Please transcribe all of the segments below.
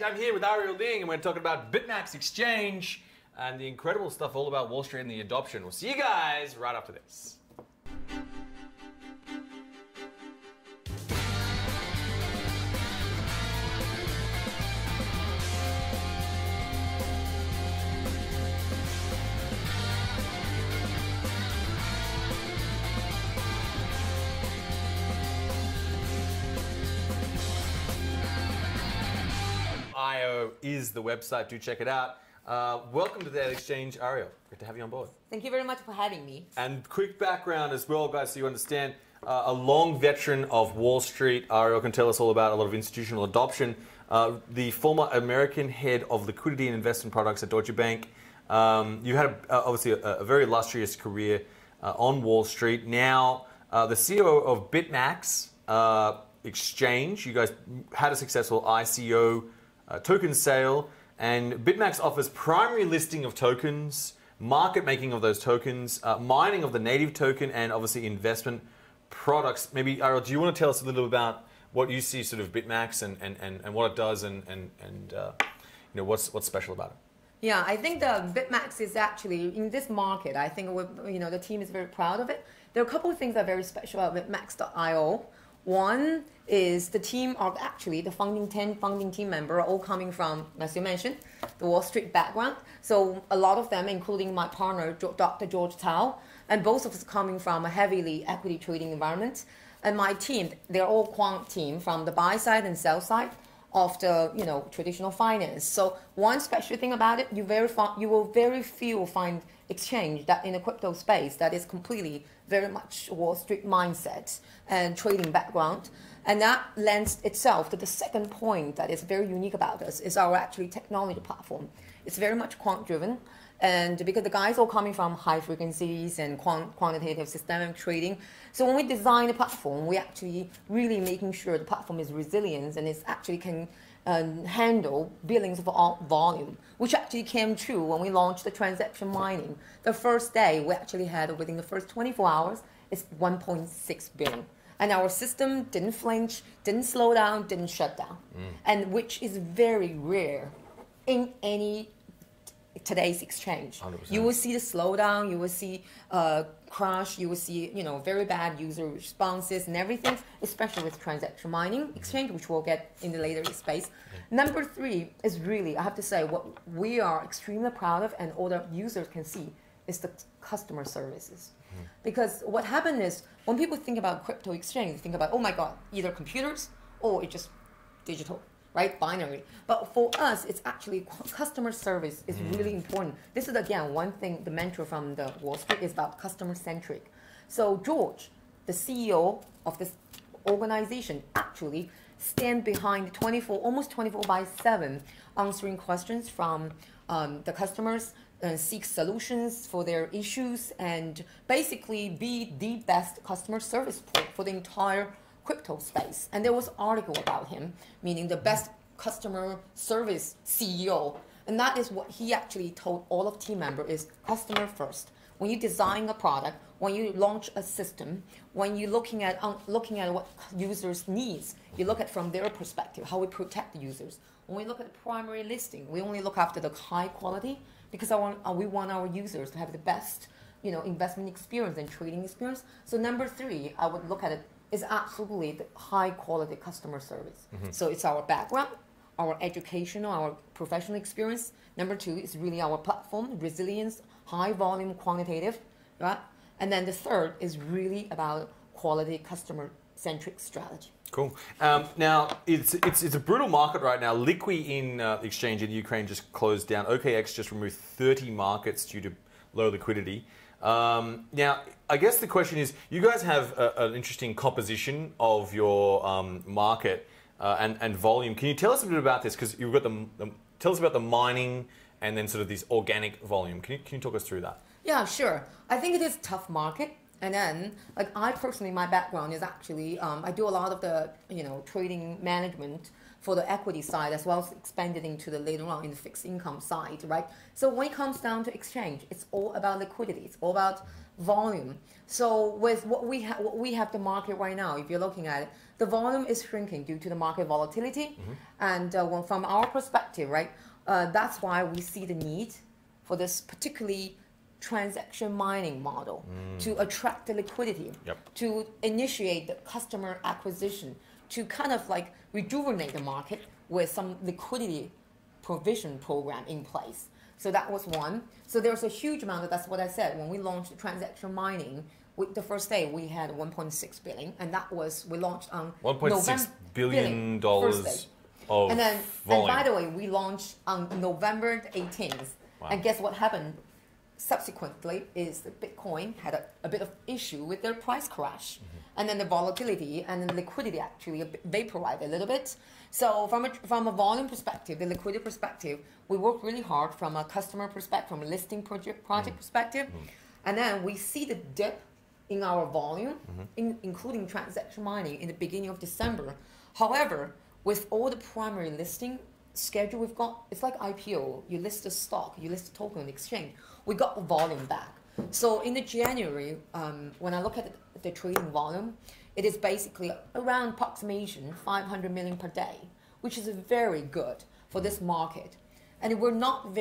Exchange. I'm here with Ariel Ling, and we're talking about BitMax Exchange and the incredible stuff all about Wall Street and the adoption. We'll see you guys right after this. IO is the website. Do check it out. Welcome to the Exchange, Ariel. Great to have you on board. Thank you very much for having me. And quick background as well, guys, so you understand. A long veteran of Wall Street, Ariel can tell us all about a lot of institutional adoption. The former American head of liquidity and investment products at Deutsche Bank. You had obviously a very illustrious career on Wall Street. Now, the CEO of BitMax Exchange. You guys had a successful ICO token sale, and BitMax offers primary listing of tokens, market making of those tokens, mining of the native token, and obviously investment products. Maybe, Ariel, do you want to tell us a little about what you see sort of BitMax and what it does and you know, what's special about it? Yeah, I think the BitMax is actually, in this market, I think the team is very proud of it. There are a couple of things that are very special about BitMax.io. One is the team are actually the 10 founding team member are all coming from, as you mentioned, the Wall Street background. So a lot of them, including my partner, Dr. George Tao, and both of us coming from a heavily equity trading environment. And my team, they're all quant team from the buy side and sell side of the traditional finance. So one special thing about it, you will very few find exchange that in the crypto space that is completely very much Wall Street mindset and trading background. And that lends itself to the second point that is very unique about us is our actually technology platform. It's very much quant driven. And because the guys all coming from high frequencies and quantitative systemic trading. So when we design a platform, we actually really making sure the platform is resilient and it actually can handle billings of all volume, which actually came true when we launched the transaction mining. The first day we actually had, within the first 24 hours, it's 1.6 billion. And our system didn't flinch, didn't slow down, didn't shut down. And which is very rare in any today's exchange. 100%. You will see the slowdown, you will see crash, you will see very bad user responses and everything, especially with transaction mining exchange, which we'll get in the later space. Number three is really, I have to say, what we are extremely proud of and all the users can see is the customer services. Because what happened is when people think about crypto exchange, they think about, oh my God, either computers or it's just digital. Right, binary. But for us, it's actually customer service is really important. This is again one thing. The mantra from the Wall Street is about customer centric. So George, the CEO of this organization, actually stand behind almost 24/7, answering questions from the customers, seek solutions for their issues, and basically be the best customer support for the entire crypto space. And there was an article about him, meaning the best customer service CEO. And that is what he actually told all of team members is customer first. When you design a product, when you launch a system, when you're looking at what users needs, you look at from their perspective, how we protect the users. When we look at the primary listing, we only look after the high quality because we want our users to have the best investment experience and trading experience. So number three, I would look at it is absolutely the high quality customer service. So it's our background, our educational, our professional experience. Number two is really our platform, resilience, high volume, quantitative, right? And then the third is really about quality customer centric strategy. Cool. Now, it's a brutal market right now. Liqui in the exchange in Ukraine just closed down. OKX just removed 30 markets due to low liquidity. Now, I guess the question is, you guys have an interesting composition of your market and volume. Can you tell us a bit about this? Because you've got tell us about the mining and then sort of this organic volume. Can you talk us through that? Yeah, sure. I think it is a tough market. And then, I personally, my background is actually, I do a lot of the, trading management for the equity side as well as expanded into the later on in the fixed income side, right? So when it comes down to exchange, it's all about liquidity. It's all about volume. So with what we have the market right now, if you're looking at it, the volume is shrinking due to the market volatility. And from our perspective, right, that's why we see the need for this particularly transaction mining model to attract the liquidity, to initiate the customer acquisition, to kind of like rejuvenate the market with some liquidity provision program in place. So that was one. So there's a huge amount that's what I said. When we launched transaction mining, the first day we had 1.6 billion, and that was, we launched on $1.6 billion dollars of and then, volume. and by the way, we launched on November 18th. Wow. And guess what happened? Subsequently is the Bitcoin had a bit of issue with their price crash. And then the volatility and the liquidity actually vaporized a little bit. So from a volume perspective, the liquidity perspective, we work really hard from a customer perspective, from a listing project perspective. And then we see the dip in our volume, including transaction mining in the beginning of December. However, with all the primary listing schedule we've got, it's like IPO. You list a stock, you list a token on the exchange. We got the volume back. So in the January, when I look at the trading volume, it is basically around approximation 500 million per day, which is very good for this market. And we're not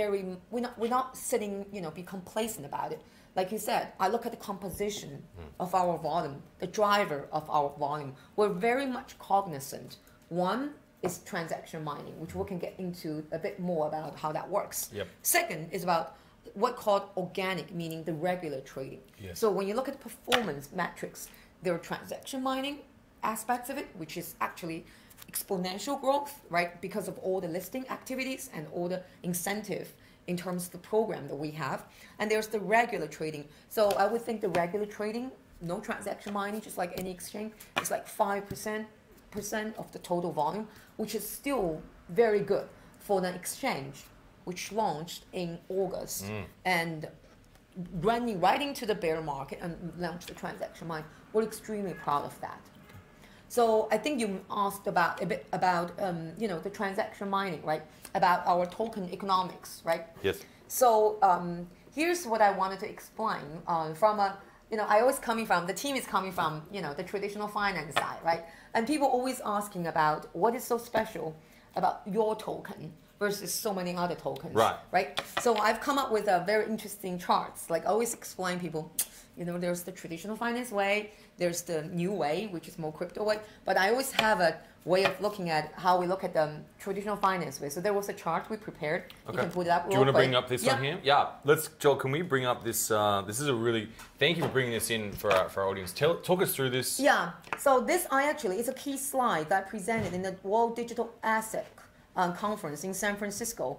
sitting, be complacent about it. Like you said, I look at the composition of our volume, the driver of our volume. We're very much cognizant. One is transaction mining, which we can get into a bit more about how that works. Second is about what called organic, meaning the regular trading. So when you look at performance metrics, there are transaction mining aspects of it, which is actually exponential growth, right? Because of all the listing activities and all the incentive in terms of the program that we have. And there's the regular trading. So I would think the regular trading, no transaction mining, just like any exchange, is like 5% of the total volume, which is still very good for an exchange which launched in August and running right into the bear market and launched the transaction mine. We're extremely proud of that. So I think you asked a bit about the transaction mining, right? About our token economics, right? Yes. So here's what I wanted to explain from a, I always the team is coming from, the traditional finance side, right? And people always asking about what is so special about your token versus so many other tokens, right? So I've come up with a very interesting charts. Like I always explain people, there's the traditional finance way, there's the new way, which is more crypto way. But I always have a way of looking at how we look at the traditional finance way. So there was a chart we prepared. Okay. You can put it up. Do you want to bring up this one here? Yeah. Joel, can we bring up this? This is a really, thank you for bringing this in for our audience. Talk us through this. Yeah. So this is a key slide that I presented in the World Digital Asset Conference in San Francisco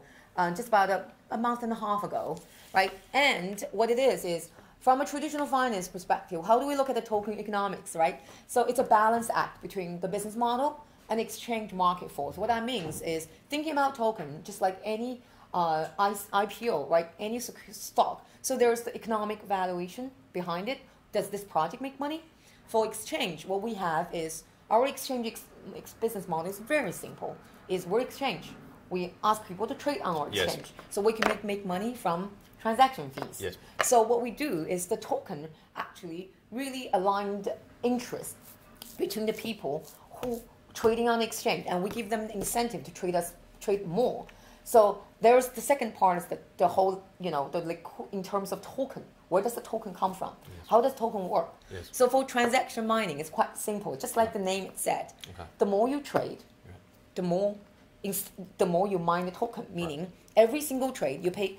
just about a month and a half ago, right? And what it is from a traditional finance perspective, how do we look at the token economics, right? So it's a balance act between the business model and exchange market force. What that means is thinking about token, just like any IPO, right? Any stock. So there's the economic valuation behind it. Does this project make money? For exchange, what we have is our exchange business model is very simple. We're exchange. We ask people to trade on our exchange. So we can make money from transaction fees. So what we do is the token actually really aligned interest between the people who trading on the exchange, and we give them the incentive to trade more. So there's the second part is the whole, in terms of token, where does the token come from? How does token work? So for transaction mining, it's quite simple, just like the name it said. The more you trade, the more you mine the token, meaning every single trade you pay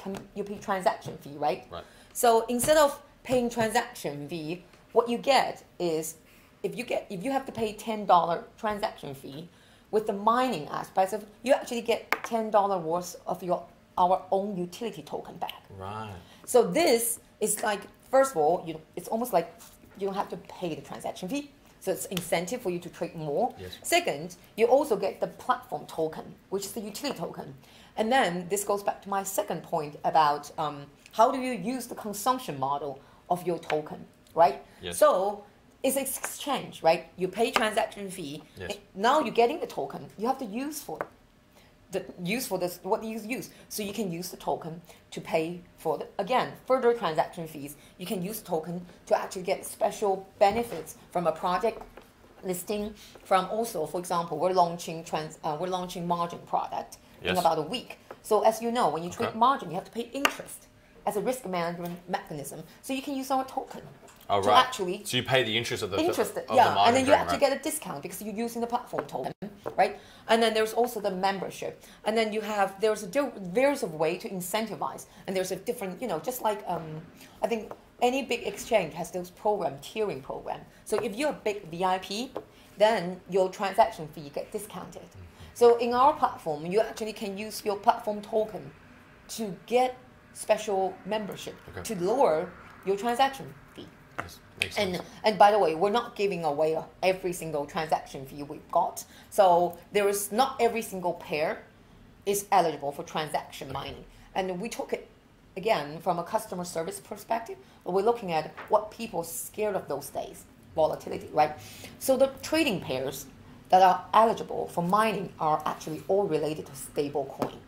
transaction fee, right? So instead of paying transaction fee, what you get is if you have to pay $10 transaction fee, with the mining aspects of you actually get $10 worth of our own utility token back. So this is like, first of all, it's almost like you don't have to pay the transaction fee. So it's incentive for you to trade more. Second, you also get the platform token, which is the utility token. And then this goes back to my second point about how do you use the consumption model of your token, right? So it's exchange, right? You pay transaction fee. Yes. Now you're getting the token. You have to use for it. What you use. So you can use the token to pay for further transaction fees. You can use the token to actually get special benefits from a project listing. From also, for example, we're launching margin product in about a week. So as you know, when you trade margin, you have to pay interest as a risk management mechanism. So you can use our token. Oh, to right. actually so you pay the interest of the margin, and then you actually right? get a discount because you're using the platform token, right? And then there's also the membership, and then there's a way to incentivize, and there's a different, just like I think any big exchange has those tiering program. So if you're a big VIP, then your transaction fee get discounted. So in our platform, you actually can use your platform token to get special membership to lower your transaction fee. Yes, makes sense. And by the way, we're not giving away every single transaction fee we've got. So there is not every single pair is eligible for transaction mining. And we took it, again, from a customer service perspective. We're looking at what people are scared of those days, volatility, right? So the trading pairs that are eligible for mining are actually all related to stable coin.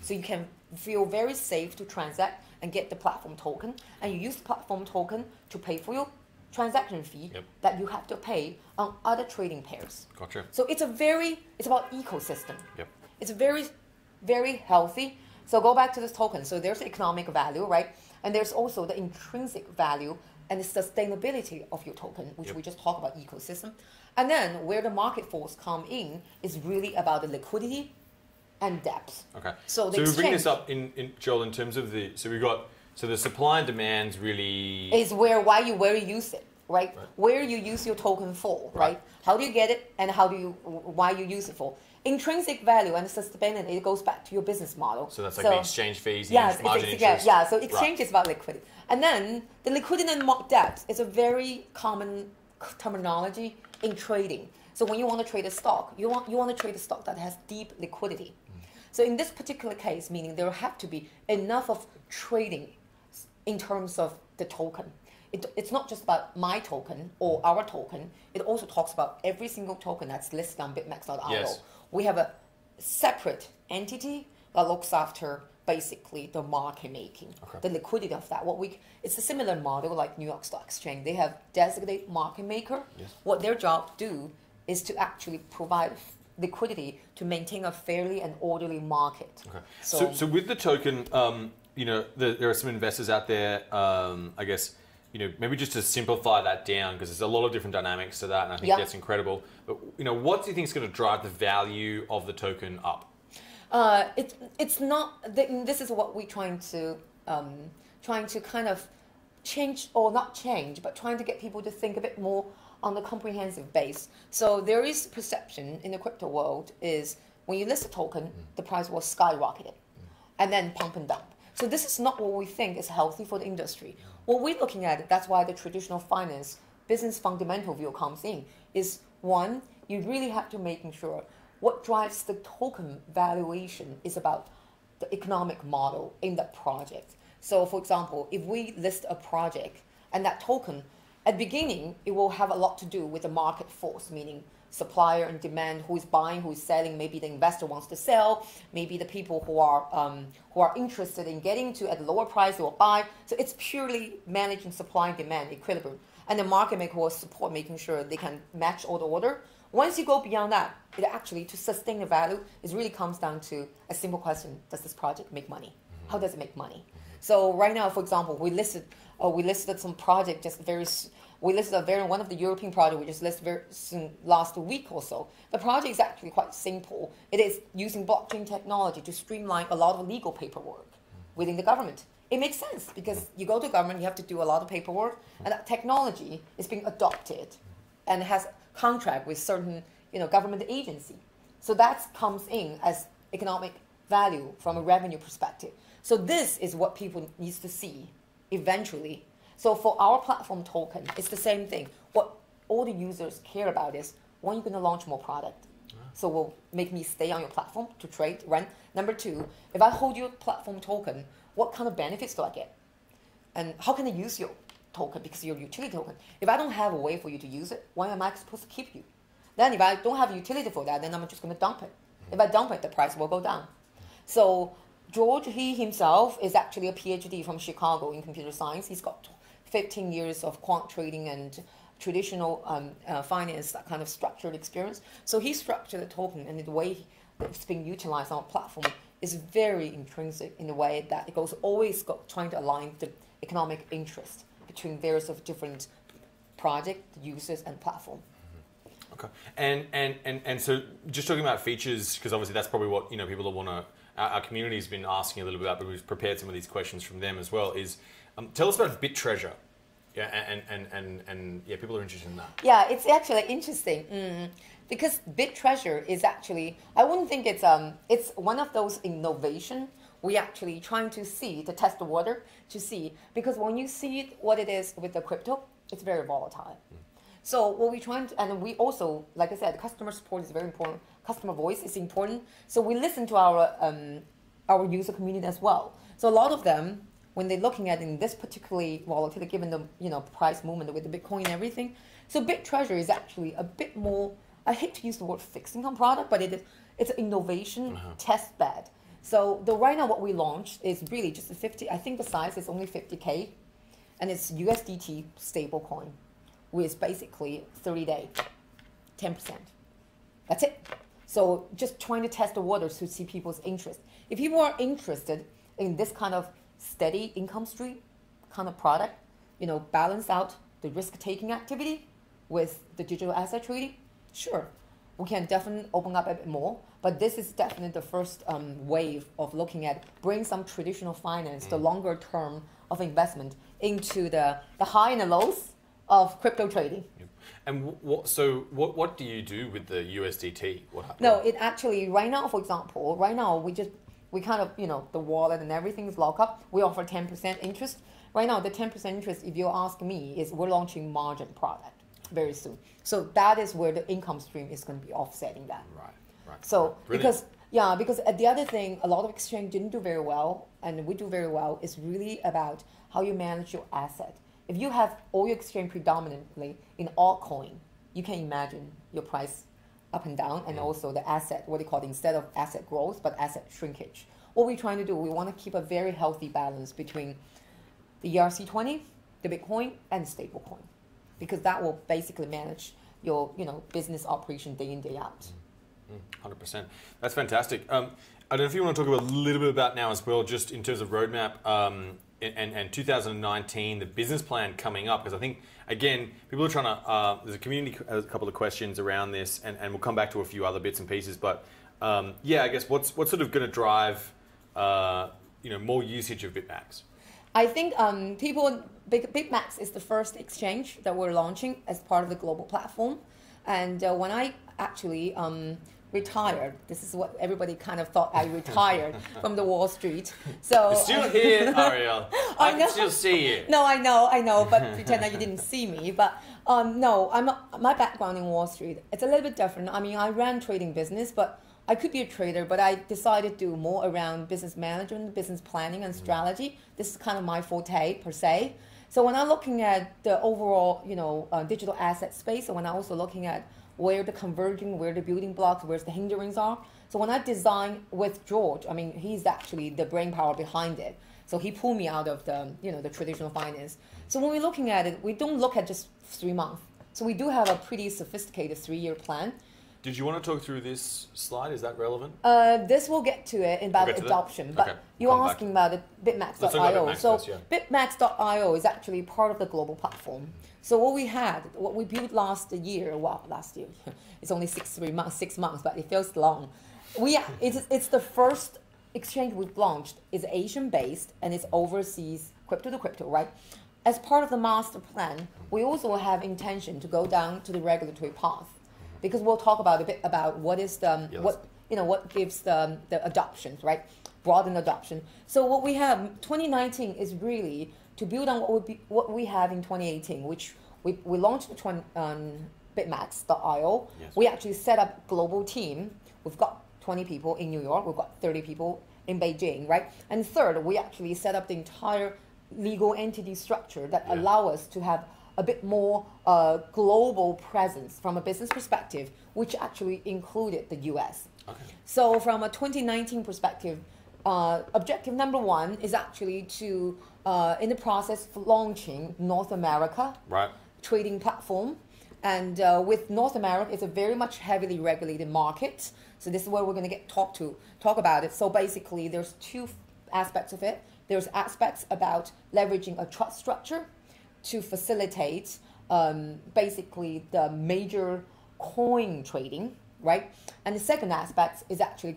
So you can feel very safe to transact and get the platform token, and you use the platform token to pay for your transaction fee that you have to pay on other trading pairs. Gotcha. So it's about ecosystem. Yep. It's very, very healthy. So go back to this token. So there's the economic value, right? And there's also the intrinsic value and the sustainability of your token, which we just talked about ecosystem. And then where the market force come in is really about the liquidity and depth. Okay. So we bring this up in Joel in terms of the the supply and demands really is where you use it, right? Where you use your token for, right? How do you get it, and why you use it for? Intrinsic value and sustainability, it goes back to your business model. So that's like the exchange fees, the margin interest. Yeah, so exchange is about liquidity. And then the liquidity and depth is a very common terminology in trading. So when you want to trade a stock, you want to trade a stock that has deep liquidity. So in this particular case, meaning there have to be enough of trading in terms of the token. It's not just about my token or our token. It also talks about every single token that's listed on BitMax.io. Yes. We have a separate entity that looks after basically the market making, the liquidity of that. It's a similar model like New York Stock Exchange. They have designated market maker. Yes. What their job do is to actually provide liquidity to maintain a fairly and orderly market. Okay. So with the token, there are some investors out there, I guess, maybe just to simplify that down, because there's a lot of different dynamics to that, and I think that's incredible. But, what do you think is going to drive the value of the token up? It's not, this is what we're trying to kind of change, or not change, but trying to get people to think a bit more on the comprehensive base. So there is perception in the crypto world is when you list a token, the price will skyrocket and then pump and dump. So this is not what we think is healthy for the industry. What we're looking at, that's why the traditional finance business fundamental view comes in, is one, you really have to making sure what drives the token valuation is about the economic model in that project. So for example, if we list a project and that token, at the beginning, it will have a lot to do with the market force, meaning supplier and demand, who is buying, who is selling. Maybe the investor wants to sell. Maybe the people who are interested in getting to at a lower price will buy. So it's purely managing supply and demand equilibrium. And the market maker will support making sure they can match all the order. Once you go beyond that, it actually, to sustain the value, it really comes down to a simple question: does this project make money? How does it make money? So right now, for example, we listed some project one of the European projects we just listed very soon, last week or so. The project is actually quite simple. It is using blockchain technology to streamline a lot of legal paperwork within the government. It makes sense because you go to government, you have to do a lot of paperwork, and that technology is being adopted and has contract with certain government agency. So that comes in as economic value from a revenue perspective. So this is what people need to see eventually. So for our platform token, it's the same thing. What all the users care about is when you're going to launch more product. So will make me stay on your platform to trade, run. Number two, if I hold your platform token, what kind of benefits do I get? And how can I use you? token because you're a utility token. If I don't have a way for you to use it, why am I supposed to keep you? Then if I don't have utility for that, then I'm just going to dump it. If I dump it, the price will go down. So George, he himself is actually a PhD from Chicago in computer science. He's got 15 years of quant trading and traditional finance, that kind of structured experience. So he structured the token, and the way it's being utilized on our platform is very intrinsic in the way that it goes always trying to align the economic interest between various of different project users and platform. Okay, and so just talking about features, because obviously that's probably what people that want to. Our community's been asking a little bit about, but we've prepared some of these questions from them as well. Is tell us about BitTreasure. Yeah, and people are interested in that. Yeah, it's actually interesting because BitTreasure is actually, I wouldn't think it's one of those innovation we actually trying to see, to test the water, to see, because when you see what it is with the crypto, it's very volatile. So what we're trying to, and we also, like I said, customer support is very important. Customer voice is important. So we listen to our user community as well. So a lot of them, when they're looking at in this particularly volatility, given the price movement with the Bitcoin and everything, so BitTreasure is actually a bit more. I hate to use the word fixed income product, but it's an innovation test bed. So right now what we launched is really just a 50. I think the size is only 50K, and it's USDT stablecoin with basically 30-day, 10%. That's it. So just trying to test the waters to see people's interest. If people are interested in this kind of steady income stream kind of product, balance out the risk-taking activity with the digital asset trading, sure, we can definitely open up a bit more. But this is definitely the first wave of looking at bring some traditional finance, the longer term of investment into the high and the lows of crypto trading. Yep. And what do you do with the USDT? No, it actually, right now, for example, we kind of, the wallet and everything is locked up. We offer 10% interest. Right now, the 10% interest, if you ask me, is we're launching margin product very soon. So that is where the income stream is going to be offsetting that. Right. So because the other thing, a lot of exchange didn't do very well, and we do very well, is really about how you manage your asset. If you have all your exchange predominantly in altcoin, you can imagine your price up and down, and also the asset, what they call it, instead of asset growth, but asset shrinkage. What we're trying to do, we want to keep a very healthy balance between the ERC20, the Bitcoin, and stablecoin, because that will basically manage your business operation day in, day out. 100%. That's fantastic. I don't know if you want to talk a little bit about now as well, just in terms of roadmap and 2019, the business plan coming up, because I think, again, people are trying to, there's a couple of questions around this, and we'll come back to a few other bits and pieces, but I guess what's sort of going to drive more usage of BitMax? I think BitMax is the first exchange that we're launching as part of the global platform, and when I actually retired. This is what everybody kind of thought I retired from the Wall Street. So you're still here, Ariel. I can still see you. No, I know, but pretend that you didn't see me. But no, my background in Wall Street, it's a little bit different. I mean, I ran trading business, but I could be a trader, but I decided to do more around business management, business planning, and strategy. This is kind of my forte, per se. So when I'm looking at the overall, digital asset space, and when I'm also looking at where the converging, where the building blocks, where the hindrance are. So when I design with George, I mean, he's actually the brain power behind it. So he pulled me out of the, the traditional finance. So when we're looking at it, we don't look at just 3 months. So we do have a pretty sophisticated 3-year plan. Did you want to talk through this slide? Is that relevant? This will get to it about adoption. But you're asking about it, BitMax.io. So BitMax.io is actually part of the global platform. So what we built last year, it's only 6 months, but it feels long. It's the first exchange we've launched. It's Asian-based, and it's overseas crypto to crypto, right? As part of the master plan, we also have intention to go down to the regulatory path, because we'll talk about a bit about what is what gives the adoptions, right? Broaden adoption. So what we have 2019 is really to build on what we have in 2018, which we launched BitMax.io. Yes. We actually set up global team. We've got 20 people in New York. We've got 30 people in Beijing, right? And third, we actually set up the entire legal entity structure that allow us to have a bit more global presence from a business perspective, which actually included the US. Okay. So from a 2019 perspective, objective number one is actually to, in the process of launching North America trading platform. And with North America, it's a very much heavily regulated market. So this is where we're going to talk about it. So basically, there's two aspects of it. There's aspects about leveraging a trust structure to facilitate basically the major coin trading, right? And the second aspect is actually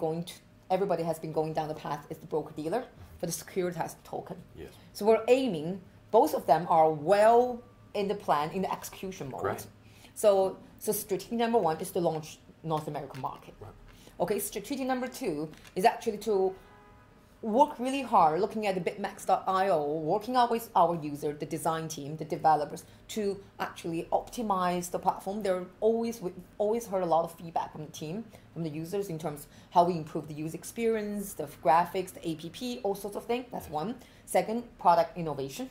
everybody has been going down the path, is the broker-dealer for the securitized token. Yes. So we're aiming, both of them are well in the plan, in the execution mode. Great. So strategy number one is to launch North American market. Right. Okay, strategy number two is actually to work really hard looking at the BitMax.io, working out with our user, the design team, the developers, to actually optimize the platform. We've always heard a lot of feedback from the team, from the users, in terms of how we improve the user experience, the graphics, the app, all sorts of things. That's one. Second, product innovation.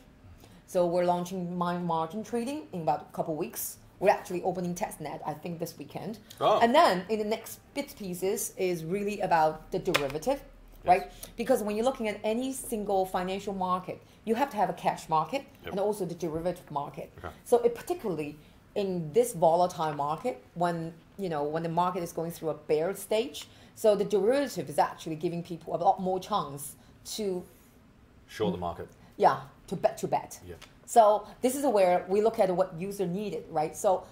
So we're launching margin trading in about a couple weeks. We're actually opening testnet, I think, this weekend. Oh. And then in the next bit pieces is really about the derivative, right? Because when you're looking at any single financial market, you have to have a cash market and also the derivative market. Okay. So particularly in this volatile market, when the market is going through a bear stage, so the derivative is actually giving people a lot more chance to short the market. Yeah, to bet. Yeah. So this is where we look at what user needed, right? So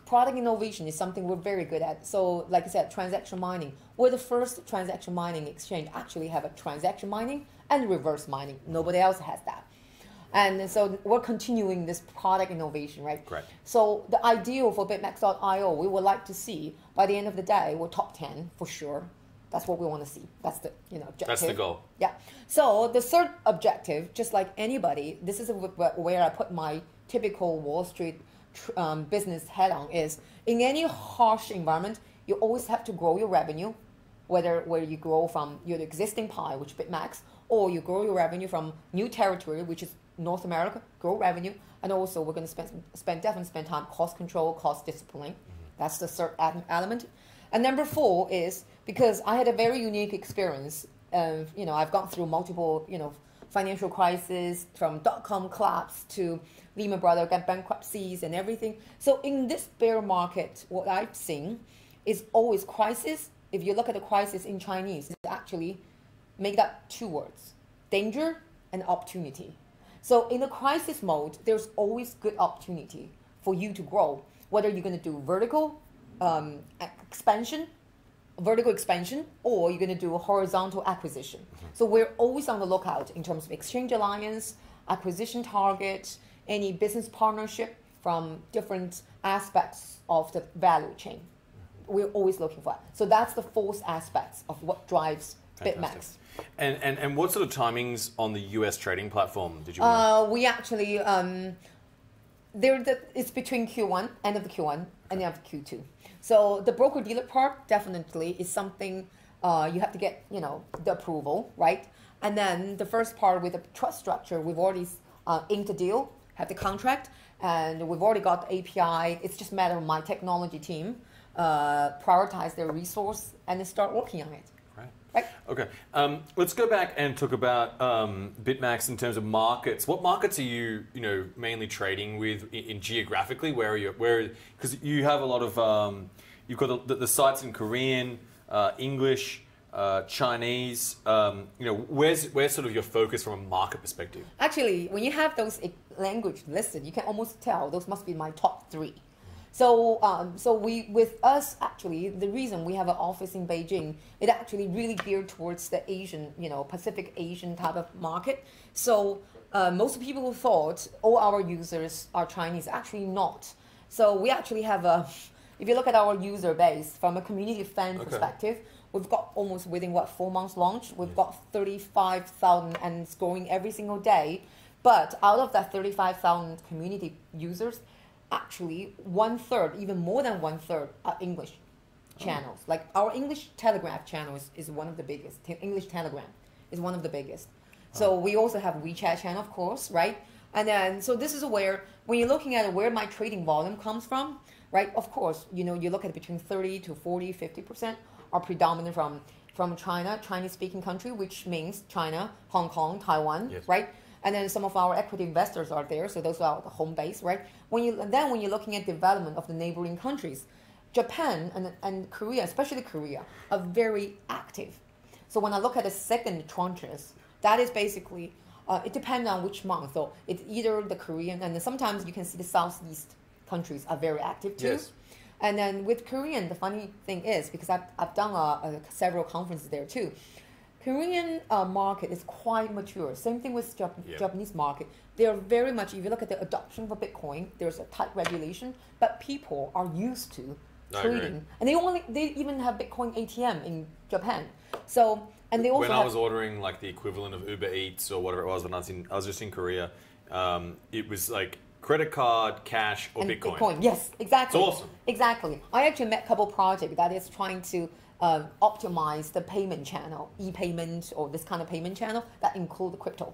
product innovation is something we're very good at. So like I said, transaction mining. We're the first transaction mining exchange actually have a transaction mining and reverse mining. Nobody else has that. And so we're continuing this product innovation, right? Great. So the ideal for BitMax.io, we would like to see by the end of the day, we're top 10 for sure. That's what we want to see. That's the objective. That's the goal. Yeah. So the third objective, just like anybody, this is where I put my typical Wall Street business head on, is in any harsh environment, you always have to grow your revenue, where you grow from your existing pie, which is BitMax, or you grow your revenue from new territory, which is North America, grow revenue, and also we're going to definitely spend time cost control, cost discipline. That's the third element. And number four is, because I had a very unique experience, I've gone through multiple, financial crises, from dot-com collapse to Lehman Brothers bankruptcies and everything. So in this bear market, what I've seen is always crisis. If you look at the crisis in Chinese, it's actually made up two words: danger and opportunity. So in the crisis mode, there's always good opportunity for you to grow, whether you're going to do vertical expansion, or you're going to do a horizontal acquisition. So we're always on the lookout in terms of exchange alliance, acquisition target, any business partnership from different aspects of the value chain. We're always looking for it. So that's the fourth aspect of what drives BitMax. And what sort of timings on the US trading platform did you we actually, it's between Q1, end of the Q1, and end of Q2. So the broker-dealer part definitely is something you have to get, the approval, right? And then the first part with the trust structure, we've already inked the deal, have the contract, and we've already got the API. It's just a matter of my technology team prioritize their resource and then start working on it. Right. Okay. Let's go back and talk about BitMax in terms of markets. What markets are you, mainly trading with in geographically? Where are you? Because you have a lot of you've got the sites in Korean, English, Chinese. Where's sort of your focus from a market perspective? Actually, when you have those language listed, you can almost tell those must be my top three. So with us, actually, the reason we have an office in Beijing, it actually really geared towards the Asian, Pacific Asian type of market. So most people thought all our users are Chinese. Actually not. So we actually have if you look at our user base from a community fan perspective, we've got almost within 4 months launch, we've got 35,000 and it's growing every single day. But out of that 35,000 community users, actually 1/3, even more than 1/3, are English channels. Like our English Telegraph channel is one of the biggest. English Telegram is one of the biggest. So we also have WeChat channel, of course, right? And then, so this is where, when you're looking at where my trading volume comes from, right? Of course, you look at between 30 to 40, 50% are predominant from China, Chinese-speaking country, which means China, Hong Kong, Taiwan, yes. right? And then some of our equity investors are there, so those are the home base, right? When you're looking at development of the neighboring countries, Japan and Korea, especially Korea, are very active. So when I look at the second tranches, that is basically, it depends on which month. So it's either the Korean, and then sometimes you can see the Southeast countries are very active too. Yes. And then with Korean, the funny thing is, because I've done several conferences there too, Korean market is quite mature. Same thing with Japanese market. They are very much, if you look at the adoption of Bitcoin, there's a tight regulation, but people are used to trading. And they even have Bitcoin ATM in Japan. So, and they also when I was ordering like the equivalent of Uber Eats or whatever it was when I was just in Korea, it was like credit card, cash, or and Bitcoin. Yes, exactly. It's awesome. Exactly. I actually met a couple projects that is trying to optimize the payment channel, e-payment or this kind of payment channel that include the crypto.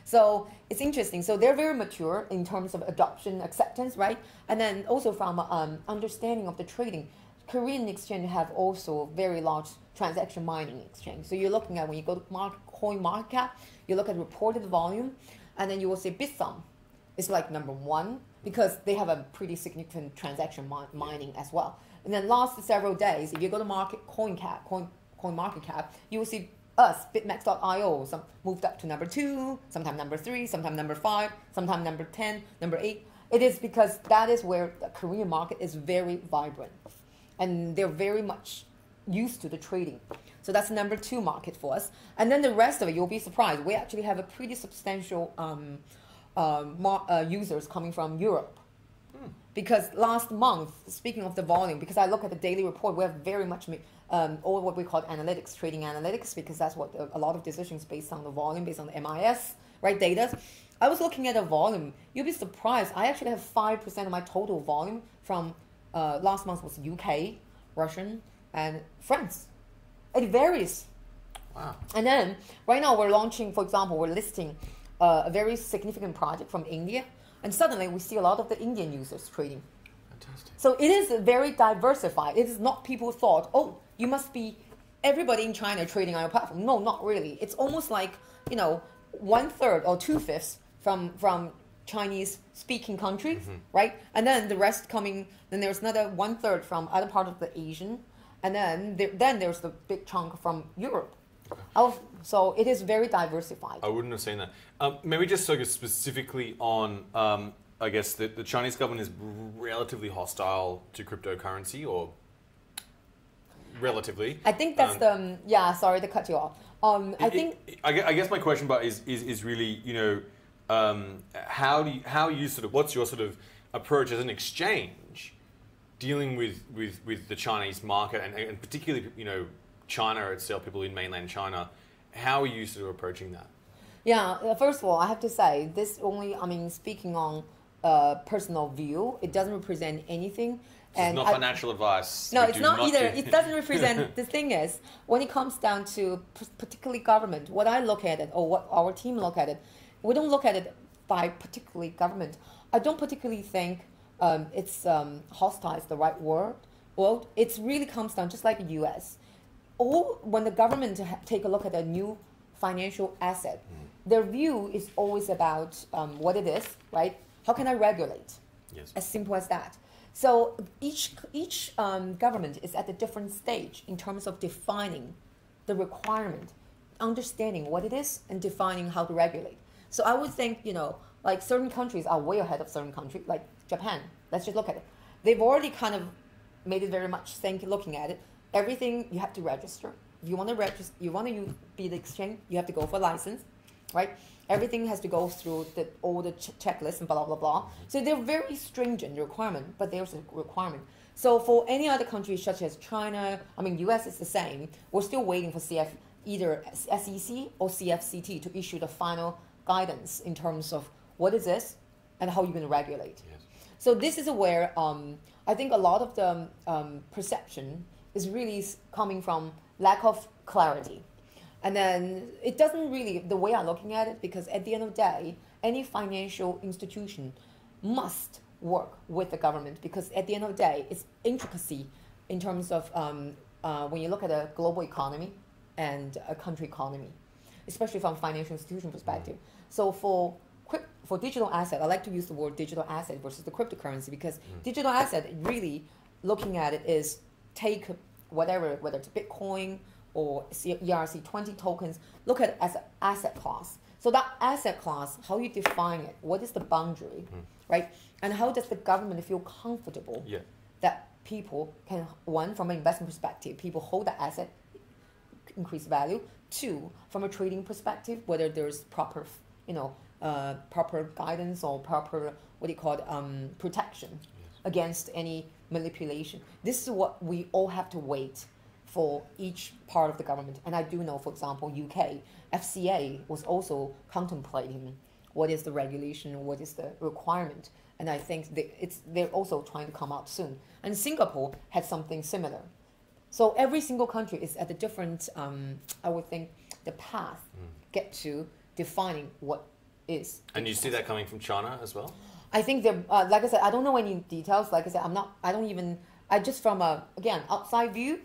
So it's interesting. So they're very mature in terms of adoption, acceptance, right? And then also from understanding of the trading, Korean exchange have also very large transaction mining exchange. So you're looking at when you go to coin market cap, you look at reported volume, and then you will see Bitsum is like number one because they have a pretty significant transaction mining as well. And then last several days, if you go to coin market cap, you will see us, BitMax.io, some moved up to number 2, sometimes number 3, sometimes number 5, sometimes number 10, number 8. It is because that is where the Korean market is very vibrant. And they're very much used to the trading. So that's number 2 market for us. And then the rest of it, you'll be surprised. We actually have a pretty substantial users coming from Europe. Because last month, speaking of the volume, because I look at the daily report, we have very much all what we call analytics, trading analytics, because that's what a lot of decisions based on the volume, based on the MIS, right, data. I was looking at the volume. You'll be surprised. I actually have 5% of my total volume from last month was UK, Russian, and France. It varies. Wow. And then right now we're launching, for example, we're listing a very significant project from India. And suddenly we see a lot of the Indian users trading. Fantastic. So it is very diversified. It is not people thought, oh, you must be everybody in China trading on your platform. No, not really. It's almost like, 1/3 or 2/5 from Chinese speaking countries, right? And then the rest then there's another 1/3 from other part of the Asian. And then there's the big chunk from Europe. So it is very diversified. I wouldn't have seen that. Maybe just focus specifically on, I guess, the Chinese government is relatively hostile to cryptocurrency, or relatively. I think that's sorry to cut you off. I guess my question about is really, what's your sort of approach as an exchange dealing with the Chinese market and particularly, China itself, people in mainland China, how are you sort of approaching that? Yeah, first of all, I have to say, speaking on personal view, it doesn't represent anything. It's not financial advice. No, it's not either. It doesn't represent, the thing is, when it comes down to particularly government, what I look at it, or what our team look at it, we don't look at it by particularly government. I don't particularly think it's hostile is the right word. Well, it really comes down, just like the US. Or when the government take a look at a new financial asset, their view is always about what it is, right? How can I regulate? Yes. As simple as that. So each government is at a different stage in terms of defining the requirement, understanding what it is, and defining how to regulate. So I would think, like certain countries are way ahead of certain countries, like Japan. Let's just look at it. They've already kind of made it very much looking at it. Everything you have to register. If you want to register, you want to be the exchange, you have to go for a license, right? Everything has to go through all the checklists and blah, blah, blah. So they're very stringent requirement, but there's a requirement. So for any other countries such as China, US is the same. We're still waiting for either SEC or CFCT to issue the final guidance in terms of what is this and how you're going to regulate. Yes. So this is where I think a lot of the perception is really coming from lack of clarity. And then it doesn't really, the way I'm looking at it, because at the end of the day, any financial institution must work with the government, because at the end of the day, it's intricacy in terms of when you look at a global economy and a country economy, especially from a financial institution perspective. So for digital asset, I like to use the word digital asset versus the cryptocurrency, because digital asset, really looking at it is take whatever, whether it's Bitcoin or ERC20 tokens, look at it as an asset class. So that asset class, how you define it, what is the boundary, right? And how does the government feel comfortable that people can, one, from an investment perspective, people hold that asset, increase value. Two, from a trading perspective, whether there's proper, proper guidance or proper, protection against any manipulation. This is what we all have to wait for each part of the government. And I do know, for example, UK, FCA was also contemplating what is the regulation, what is the requirement. And I think they're also trying to come out soon. And Singapore had something similar. So every single country is at a different, I would think, the path get to defining what is. And you see that coming from China as well? I think they're, like I said, I don't know any details. Like I said, I just from a, again, outside view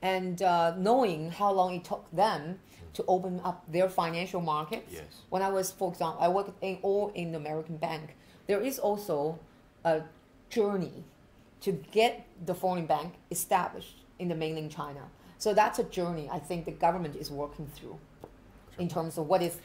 and knowing how long it took them to open up their financial markets. Yes. When I was, for example, I worked in the American bank, there is also a journey to get the foreign bank established in the mainland China. So that's a journey I think the government is working through in terms of what is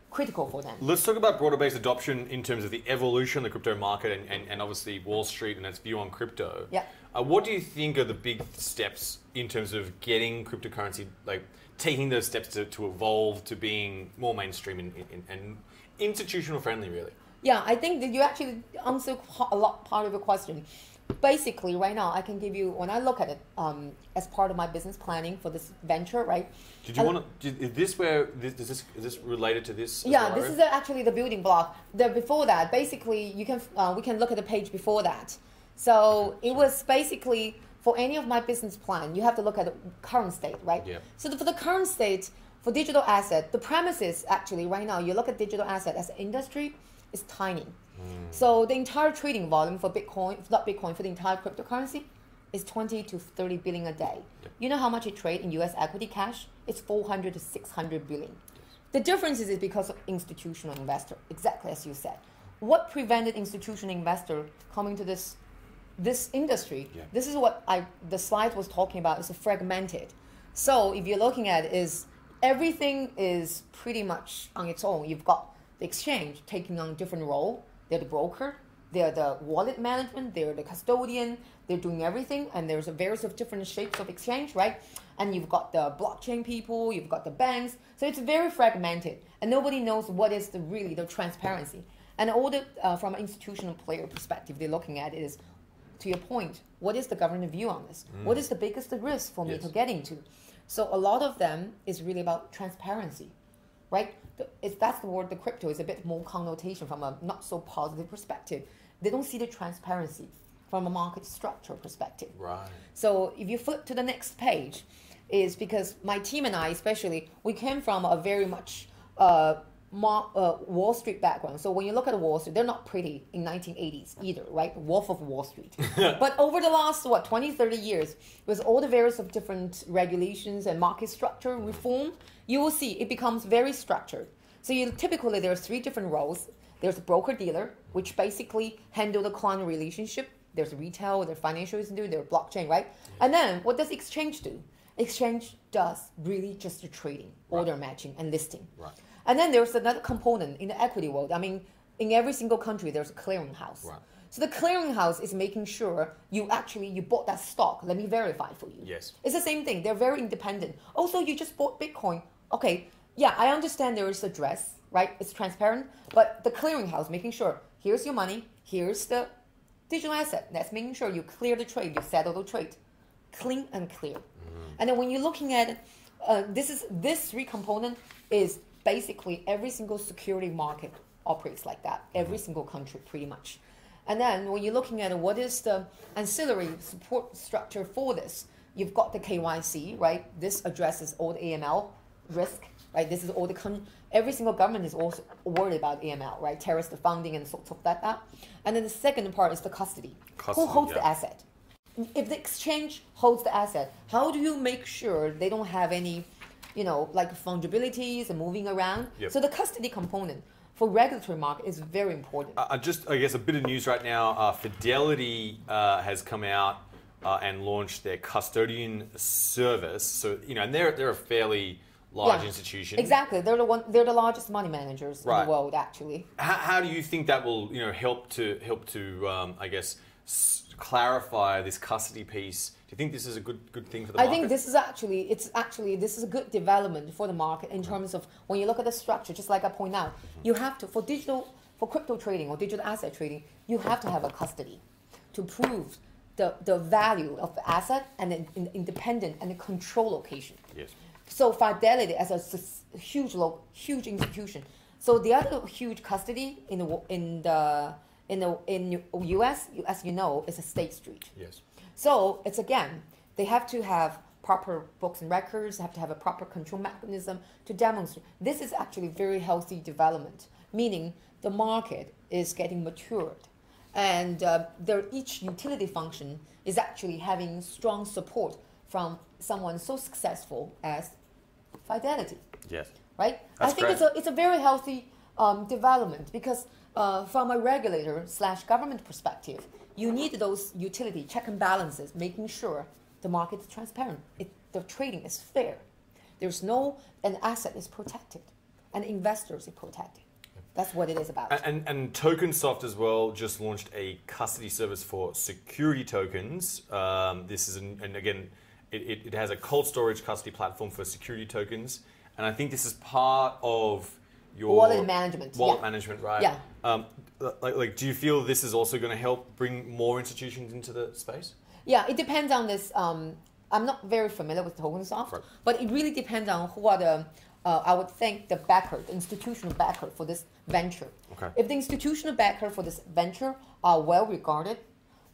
critical for them. Let's talk about broader-based adoption in terms of the evolution of the crypto market and obviously Wall Street and its view on crypto. Yeah. What do you think are the big steps in terms of getting cryptocurrency, like taking those steps to evolve to being more mainstream and institutional friendly, really? Yeah, I think that you actually answered a lot part of your question. Basically, right now, I can give you, when I look at it as part of my business planning for this venture, right? Did you want to, is this related to this? Yeah, this is actually the building block. Before that, basically, we can look at the page before that. So it was basically, for any of my business plan, you have to look at the current state, right? Yeah. So for the current state, for digital asset, the premise is actually, right now, you look at digital asset as an industry, it's tiny. So the entire trading volume for Bitcoin, not Bitcoin, for the entire cryptocurrency is 20 to 30 billion a day. You know how much it trades in US equity cash? It's 400 to 600 billion. The difference is because of institutional investor, exactly as you said. What prevented institutional investor coming to this industry? Yeah. This is what the slide was talking about, is fragmented. So if you're looking at it, is everything is pretty much on its own. You've got the exchange taking on a different role. They're the broker, they're the wallet management, they're the custodian, they're doing everything, and there's a various of different shapes of exchange, right? And you've got the blockchain people, you've got the banks, so it's very fragmented, and nobody knows what is really the transparency. And all the, from an institutional player perspective, they're looking at it is, to your point, what is the government view on this? What is the biggest risk for me to get into? So a lot of them is really about transparency, right? That's the word, the crypto is a bit more connotation from a not so positive perspective. They don't see the transparency from a market structure perspective. Right. So if you flip to the next page, is because my team and I especially, we came from a very much Wall Street background. So when you look at Wall Street, they're not pretty in 1980s either, right? Wolf of Wall Street. But over the last, 20, 30 years, with all the various of different regulations and market structure reform, you will see it becomes very structured. So typically there's three different roles. There's a broker-dealer, which basically handle the client relationship. There's retail, there's financial institute, there's blockchain, right? And then what does exchange do? Exchange does really just the trading, order matching, and listing. Right. And then there's another component in the equity world. I mean, in every single country, there's a clearinghouse. Right. So the clearinghouse is making sure you bought that stock. Let me verify for you. Yes. It's the same thing. They're very independent. Also, you just bought Bitcoin. Okay, yeah, I understand there is address, right? It's transparent. But the clearinghouse making sure, here's your money, here's the digital asset. That's making sure you clear the trade, you settle the trade. Clean and clear. And then when you're looking at this three component is basically every single security market operates like that. Every single country, pretty much. And then when you're looking at what is the ancillary support structure for this, you've got the KYC, right? This addresses all the AML risk, right? This is all every single government is also worried about AML, right? Terrorist funding and sort of that. And then the second part is the custody. Who holds the asset? If the exchange holds the asset, how do you make sure they don't have any, like fungibilities and moving around? Yep. So the custody component for regulatory market is very important. I guess a bit of news right now. Fidelity has come out and launched their custodian service. So and they're a fairly large institution. Exactly, they're the largest money managers in the world, actually. How do you think that will help to I guess clarify this custody piece? Do you think this is a good thing for the market? I think this is this is a good development for the market in terms of when you look at the structure. Just like I point out, you have to for crypto trading or digital asset trading, you have to have a custody to prove the value of the asset and an independent and a control location. Yes. So Fidelity as a huge institution. So the other huge custody in the US, as you know, is a State Street. Yes. So it's again, they have to have proper books and records, have to have a proper control mechanism to demonstrate. This is actually very healthy development, meaning the market is getting matured. And each utility function is actually having strong support from someone so successful as Fidelity. Yes. Right? That's I think great. it's a very healthy development because from a regulator/government perspective, you need those utility check and balances, making sure the market is transparent, the trading is fair. An asset is protected, and investors are protected. That's what it is about. And TokenSoft as well just launched a custody service for security tokens. This is and again, it has a cold storage custody platform for security tokens, and I think this is part of your wallet management. Wallet management, right? Yeah. Like, do you feel this is also going to help bring more institutions into the space? Yeah, it depends on this. I'm not very familiar with TokenSoft, right, but it really depends on who are the. I would think the institutional backer for this venture. Okay. If the institutional backer for this venture are well regarded,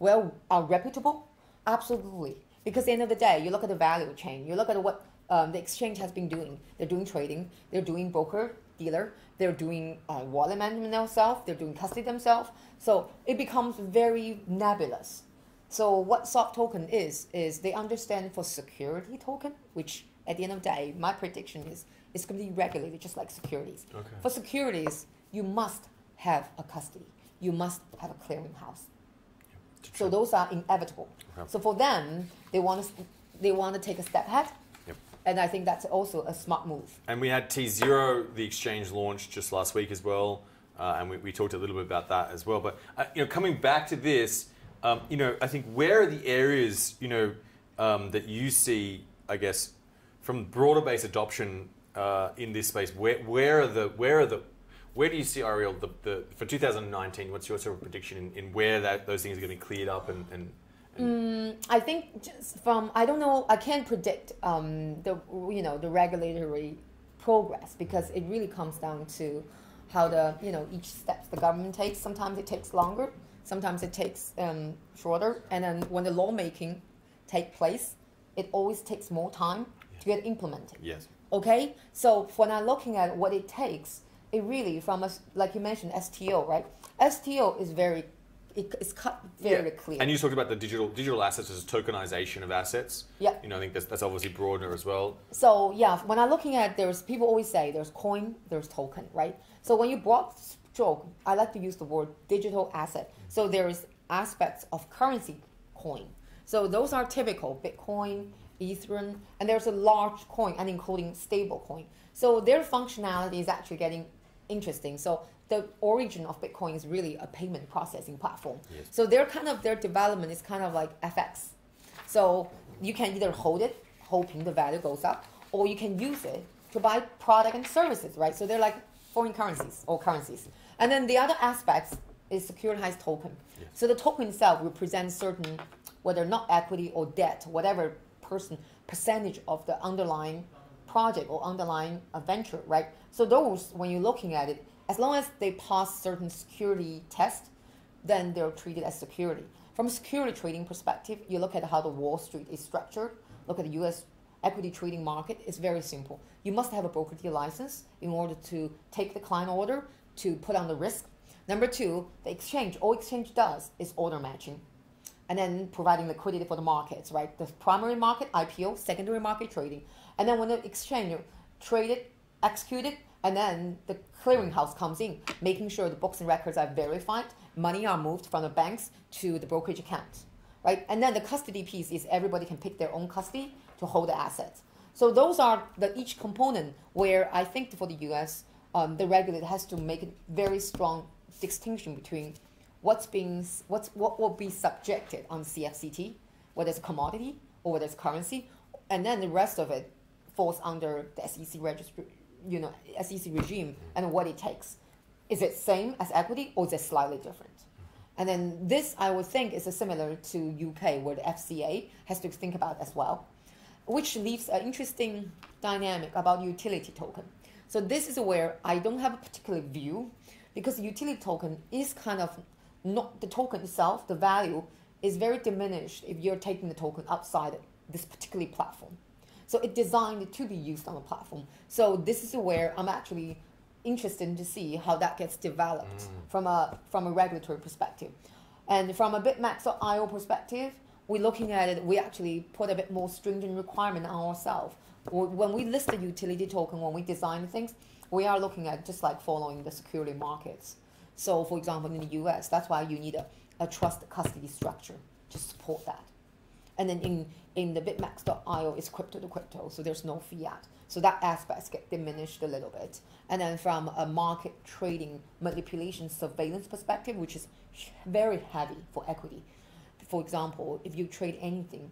are reputable, absolutely. Because at the end of the day, you look at the value chain, you look at what the exchange has been doing. They're doing trading, they're doing broker, dealer, they're doing wallet management themselves, they're doing custody themselves. So it becomes very nebulous. So what soft token is they understand for security token, which at the end of the day, my prediction is it's going to be regulated just like securities. Okay. For securities, you must have a custody. You must have a clearinghouse. So those are inevitable. Okay. So for them, they want to take a step ahead. Yep. And I think that's also a smart move. And we had T0, the exchange launched just last week as well. And we talked a little bit about that as well. But coming back to this, I think where are the areas that you see, I guess, from broader base adoption in this space? Where do you see, Ariel, for 2019? What's your sort of prediction in where those things are going to be cleared up I think just from I don't know, I can't predict the regulatory progress because it really comes down to how each steps the government takes. Sometimes it takes longer, sometimes it takes shorter, and then when the lawmaking take place, it always takes more time to get implemented. Yes. Okay, so when I'm looking at what it takes, it really like you mentioned STO, right? STO is it's cut very clear. And you talked about the digital assets as tokenization of assets. Yeah. I think that's obviously broader as well. So yeah, when I'm looking at people always say there's coin, there's token, right? So when you broad stroke, I like to use the word digital asset. So there is aspects of currency coin. So those are typical Bitcoin, Ethereum, and there's a large coin and including stable coin. So their functionality is actually getting interesting. So the origin of Bitcoin is really a payment processing platform. Yes. So their development is kind of like FX. So you can either hold it, hoping the value goes up, or you can use it to buy product and services, right? So they're like foreign currencies or currencies. And then the other aspects is securitized token. Yes. So the token itself represents certain, whether not equity or debt, whatever percentage of the underlying project or underlying venture, right? So those, when you're looking at it, as long as they pass certain security tests, then they're treated as security. From a security trading perspective, you look at how the Wall Street is structured, look at the US equity trading market is very simple. You must have a broker-dealer license in order to take the client order, to put on the risk. Number two, the exchange, all exchange does is order matching, and then providing liquidity for the markets, right? The primary market, IPO, secondary market trading. And then when the exchange traded, executed, and then the clearinghouse comes in, making sure the books and records are verified, money are moved from the banks to the brokerage accounts, right? And then the custody piece is everybody can pick their own custody to hold the assets. So those are each component where I think for the US, the regulator has to make a very strong distinction between what will be subjected on CFCT, whether it's commodity or whether it's currency, and then the rest of it falls under the SEC registry, SEC regime, and what it takes. Is it same as equity or is it slightly different? And then this, I would think, is similar to UK, where the FCA has to think about as well, which leaves an interesting dynamic about utility token. So this is where I don't have a particular view, because the utility token is kind of not the token itself, the value is very diminished if you're taking the token outside this particular platform. So it's designed to be used on a platform. So this is where I'm actually interested to see how that gets developed from a regulatory perspective. And from a BitMax.io perspective, we're looking at it, we actually put a bit more stringent requirement on ourselves. When we list the utility token, when we design things, we are looking at just like following the security markets. So for example, in the US, that's why you need a trust custody structure to support that. And then in the BitMax.io, it's crypto to crypto, so there's no fiat. So that aspect gets diminished a little bit. And then from a market trading manipulation surveillance perspective, which is very heavy for equity. For example, if you trade anything,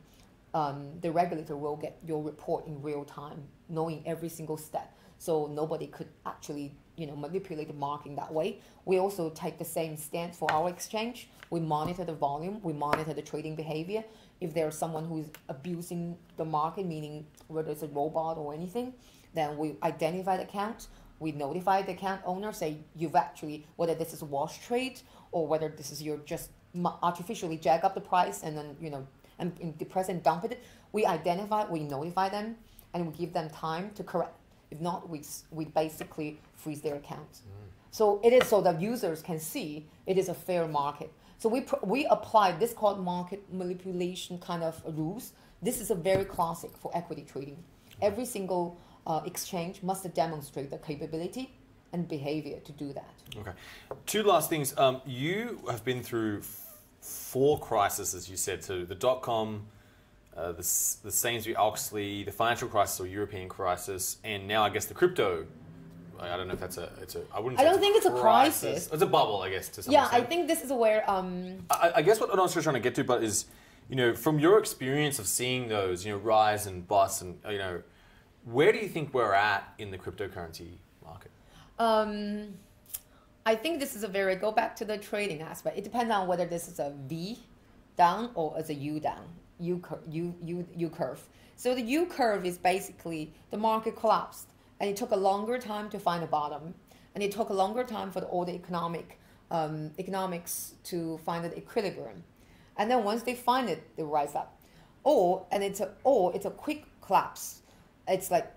the regulator will get your report in real time, knowing every single step. So nobody could actually, manipulate the market in that way. We also take the same stance for our exchange. We monitor the volume, we monitor the trading behavior. If there's someone who's abusing the market, meaning whether it's a robot or anything, then we identify the account. We notify the account owner, say you've actually, whether this is a wash trade or whether this is you're just artificially jack up the price and then, and depress and dump it. We identify, we notify them, and we give them time to correct. If not, we basically freeze their accounts. So it is so that users can see it is a fair market. So we apply this called market manipulation kind of rules. This is a very classic for equity trading. Every single exchange must demonstrate the capability and behavior to do that. Okay. Two last things. You have been through 4 crises, as you said, so the dot-com, the Sainsbury-Oxley, the financial crisis or European crisis, and now I guess the crypto. I don't know if that's I don't think it's a crisis. It's a bubble, I guess, to some extent. I think this is where... I guess what I was trying to get to, but is, from your experience of seeing those, rise and bust, and, where do you think we're at in the cryptocurrency market? I think this is go back to the trading aspect. It depends on whether this is a V down or as a U down, U curve. So the U curve is basically the market collapsed, and it took a longer time to find a bottom, and it took a longer time for all the economics to find the equilibrium, and then once they find it, they rise up, or it's a quick collapse. It's like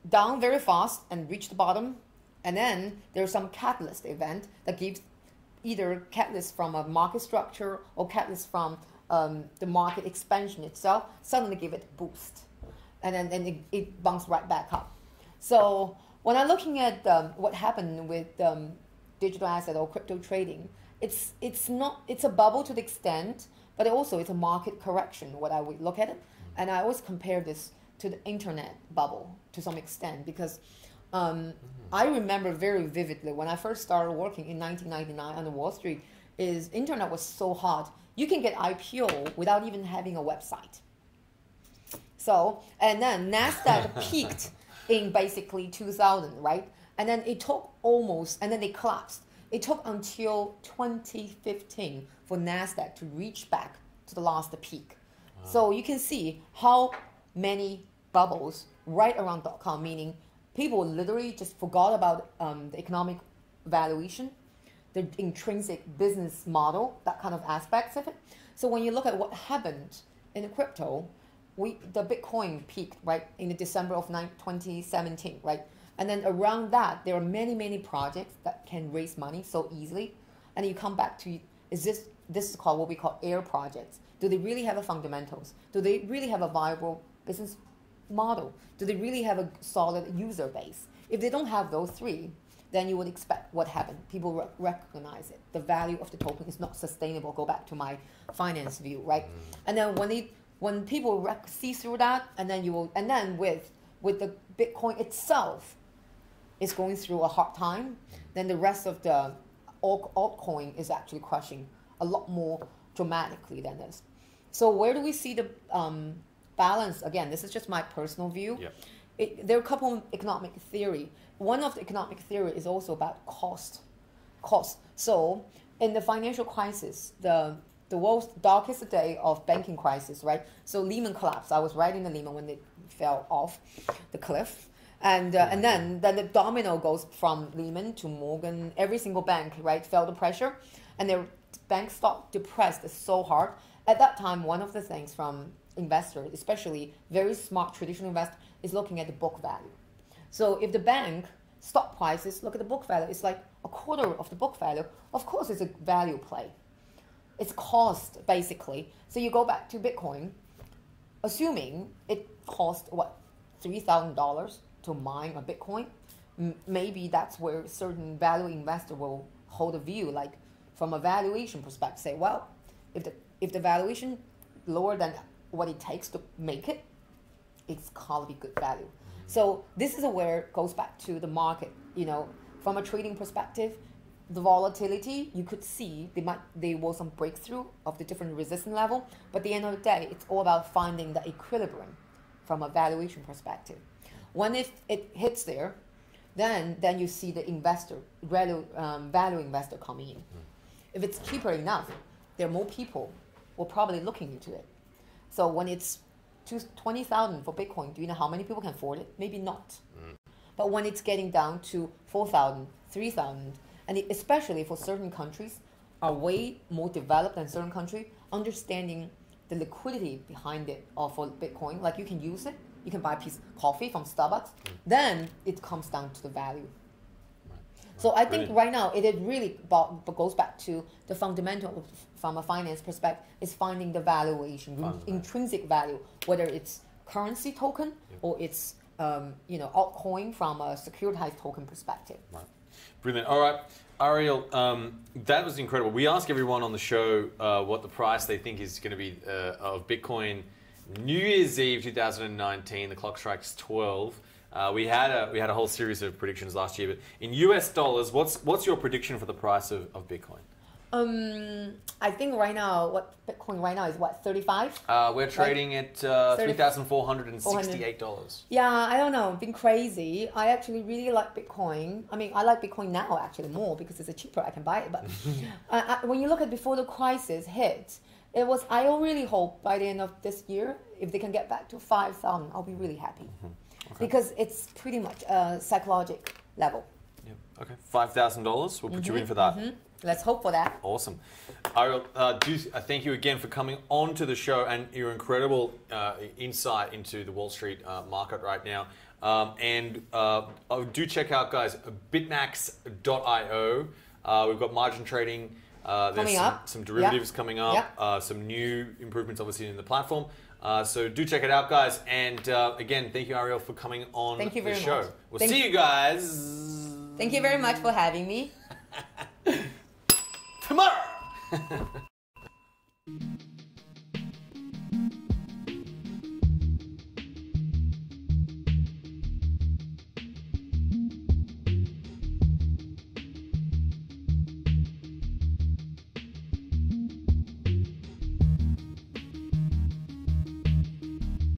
down very fast and reach the bottom, and then there's some catalyst event that gives either catalyst from a market structure or catalyst from the market expansion itself, suddenly give it a boost, and then it bounces right back up. So when I'm looking at what happened with digital asset or crypto trading, it's a bubble to the extent, but also it's a market correction, what I would look at it. And I always compare this to the internet bubble to some extent, because I remember very vividly when I first started working in 1999 on the Wall Street, is internet was so hot. You can get IPO without even having a website. So, and then NASDAQ peaked in basically 2000, right? And then it took and then they collapsed. It took until 2015 for NASDAQ to reach back to the last peak. Wow. So you can see how many bubbles right around .com, meaning people literally just forgot about the economic valuation, the intrinsic business model, that kind of aspects of it. So when you look at what happened in the crypto, the Bitcoin peaked, right, in the December of 2017, right? And then around that, there are many projects that can raise money so easily. And you come back to, this is called what we call air projects. Do they really have a fundamentals? Do they really have a viable business model? Do they really have a solid user base? If they don't have those three, then you would expect what happened. People recognize it. The value of the token is not sustainable. Go back to my finance view, right? And then when people see through that, and then with the Bitcoin itself is going through a hard time, then the rest of the altcoin is actually crashing a lot more dramatically than this. So where do we see the balance? Again, this is just my personal view. Yep. There are a couple of economic theory. One of the economic theory is also about cost. So in the financial crisis, the world's darkest day of banking crisis, right? So Lehman collapsed. I was right in the Lehman when it fell off the cliff. And then the domino goes from Lehman to Morgan. Every single bank, right, felt the pressure. And their bank stock depressed so hard. At that time, one of the things from investors, especially very smart traditional investors, is looking at the book value. So if the bank stock prices, look at the book value, it's like a quarter of the book value. Of course, it's a value play. It's cost, basically. So you go back to Bitcoin, assuming it cost, $3,000 to mine a Bitcoin. Maybe that's where certain value investor will hold a view, like from a valuation perspective, say, well, if the valuation lower than what it takes to make it, it's gotta be good value. So this is where it goes back to the market. From a trading perspective, the volatility, you could see there was some breakthrough of the different resistance level, but at the end of the day, it's all about finding the equilibrium from a valuation perspective. When it hits there, then you see the value investor coming in. If it's cheaper enough, there are more people will probably looking into it. So when it's 20,000 for Bitcoin, do you know how many people can afford it? Maybe not. But when it's getting down to 4,000, 3,000, and especially for certain countries are way more developed than certain countries, understanding the liquidity behind it for Bitcoin, like you can use it, you can buy a piece of coffee from Starbucks, then it comes down to the value. So I think right now it really goes back to the fundamental from a finance perspective is finding the valuation, intrinsic value, whether it's currency token or it's altcoin from a securitized token perspective. Right. Brilliant. All right, Ariel, that was incredible. We ask everyone on the show what the price they think is going to be of Bitcoin New Year's Eve 2019. The clock strikes 12. We had a whole series of predictions last year, but in US dollars, what's your prediction for the price of Bitcoin? I think right now, Bitcoin right now is 35? We're trading at $3,468. Yeah, I don't know, been crazy. I actually really like Bitcoin. I mean, I like Bitcoin now actually more because it's cheaper, I can buy it. But when you look at before the crisis hit, I really hope by the end of this year, if they can get back to 5,000, I'll be really happy. Okay. Because it's pretty much a psychological level. Yep. Okay, $5,000. We'll put you in for that. Let's hope for that. Awesome. Ariel, thank you again for coming on to the show and your incredible insight into the Wall Street market right now. Do check out, guys, BitMax.io. We've got margin trading. There's some derivatives coming up. Some new improvements, obviously, in the platform. So do check it out, guys. And again, thank you, Ariel, for coming on the show. Much. We'll see you guys. Thank you very much for having me. Tomorrow.